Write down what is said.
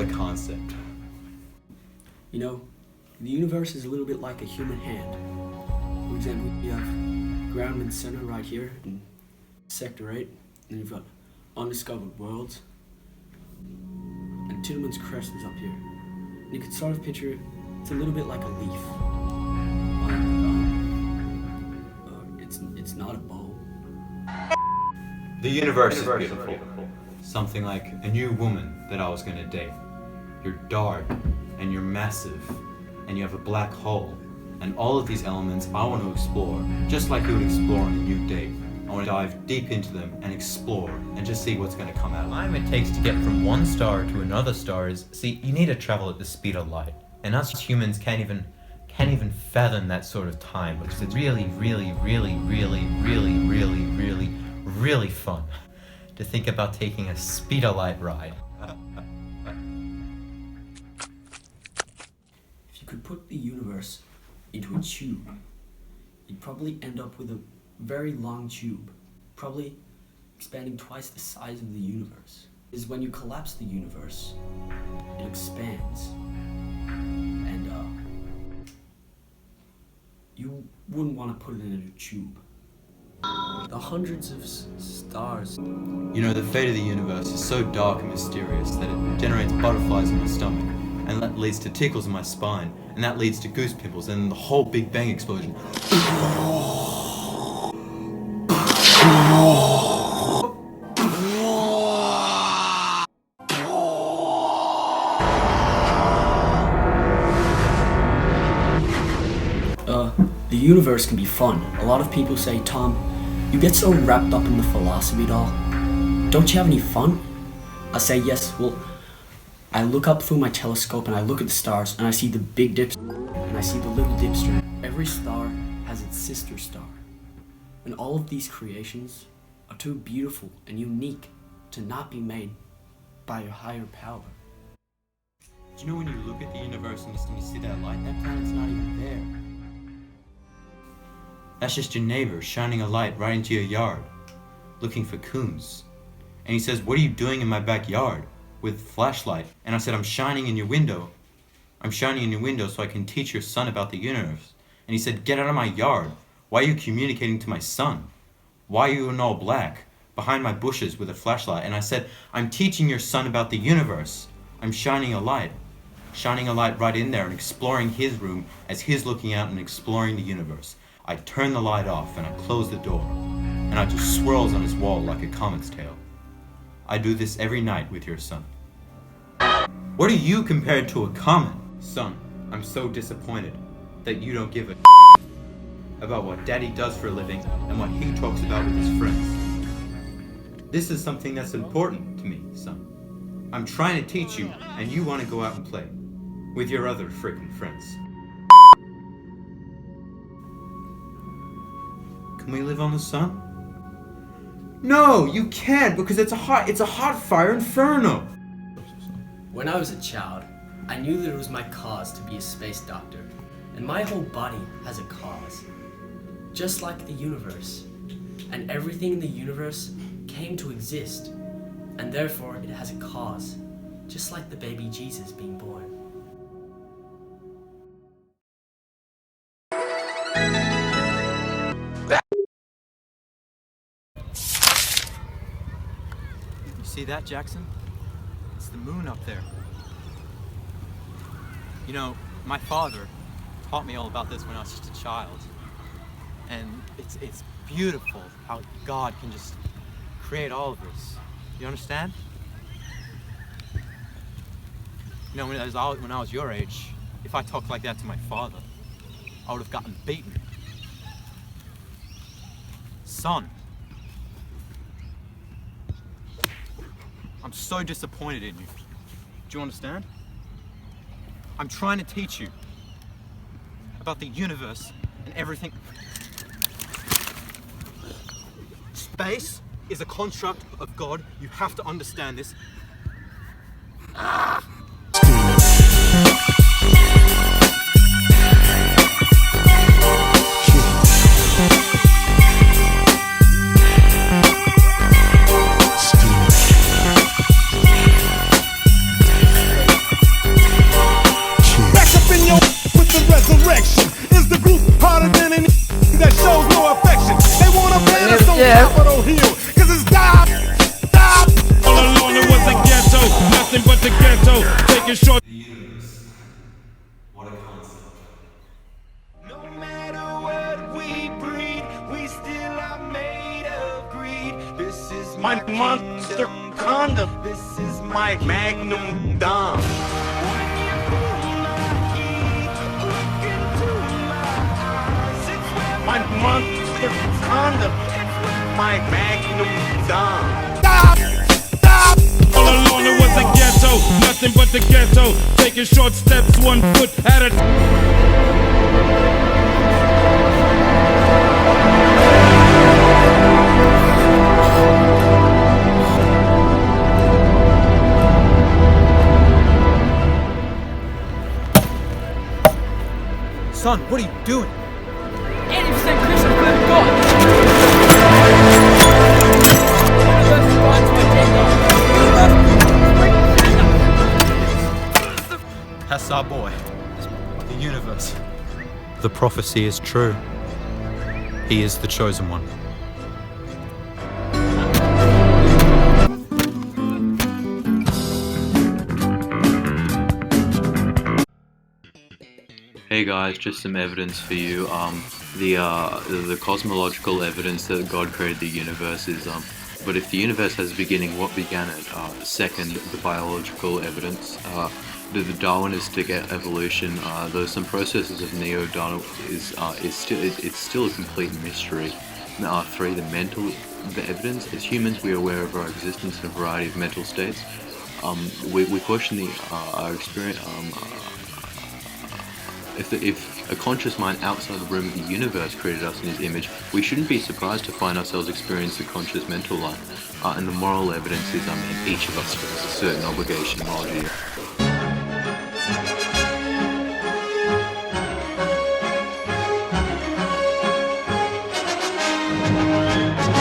What a concept. You know, the universe is a little bit like a human hand. For example, you have ground and center right here in sector 8, and you've got undiscovered worlds, and Tiddleman's crest is up here. And you can sort of picture it's a little bit like a leaf. It's not a bowl. The universe is beautiful. Something like a new woman that I was gonna date. You're dark, and you're massive, and you have a black hole. And all of these elements I want to explore, just like you would explore on a new date. I want to dive deep into them and explore, and just see what's gonna come out. The time it takes to get from one star to another star is, see, you need to travel at the speed of light. And us humans can't even fathom that sort of time, because it's really fun to think about taking a speed of light ride. If you could put the universe into a tube, you'd probably end up with a very long tube, probably expanding twice the size of the universe. Is when you collapse the universe, it expands, and you wouldn't want to put it in a tube. The hundreds of stars. You know, the fate of the universe is so dark and mysterious that it generates butterflies in my stomach, and that leads to tickles in my spine, and that leads to goose pimples, and the whole Big Bang explosion. The universe can be fun. A lot of people say, Tom, you get so wrapped up in the philosophy at all. Don't you have any fun? I say, yes, well, I look up through my telescope and I look at the stars and I see the big dips and I see the little dipster. Every star has its sister star. And all of these creations are too beautiful and unique to not be made by a higher power. Do you know when you look at the universe and you see that light, that planet's not even there. That's just your neighbor shining a light right into your yard, looking for coons. And he says, what are you doing in my backyard with flashlight? And I said, I'm shining in your window. I'm shining in your window so I can teach your son about the universe. And he said, get out of my yard. Why are you communicating to my son? Why are you in all black, behind my bushes with a flashlight? And I said, I'm teaching your son about the universe. I'm shining a light right in there and exploring his room as he's looking out and exploring the universe. I turn the light off and I close the door, and I just swirls on his wall like a comet's tail. I do this every night with your son. What are you compared to a comet? Son, I'm so disappointed that you don't give a about what Daddy does for a living and what he talks about with his friends. This is something that's important to me, son. I'm trying to teach you, and you want to go out and play with your other freaking friends. Can we live on the sun? No, you can't, because it's a hot fire inferno. When I was a child, I knew that it was my cause to be a space doctor, and my whole body has a cause, just like the universe. And everything in the universe came to exist, and therefore it has a cause, just like the baby Jesus being born. See that, Jackson? It's the moon up there. You know, my father taught me all about this when I was just a child. And it's beautiful how God can just create all of this. You understand? You know, when I was your age, if I talked like that to my father, I would have gotten beaten. Son, I'm so disappointed in you. Do you understand? I'm trying to teach you about the universe and everything. Space is a construct of God. You have to understand this. taking short. The universe. What a concept. No matter what we breed, we still are made of greed. This is My monster condom. This is My magnum dom. My monster condom. My magnum dom. All along it was a ghetto, nothing but the ghetto. Taking short steps, 1 foot at a. Son, what are you doing? 80% Christian believe in God. Universe finds my gender. That's our boy. The universe. The prophecy is true. He is the chosen one. Hey guys, just some evidence for you. The cosmological evidence that God created the universe is but if the universe has a beginning, what began it? Second, the biological evidence. The Darwinistic evolution. There's some processes of neo-Darwin is still a complete mystery. 3, the evidence. As humans, we are aware of our existence in a variety of mental states. We question our experience. If a conscious mind outside the room of the universe created us in his image, we shouldn't be surprised to find ourselves experience the conscious mental life. And the moral evidence is each of us has a certain obligation, moral duty.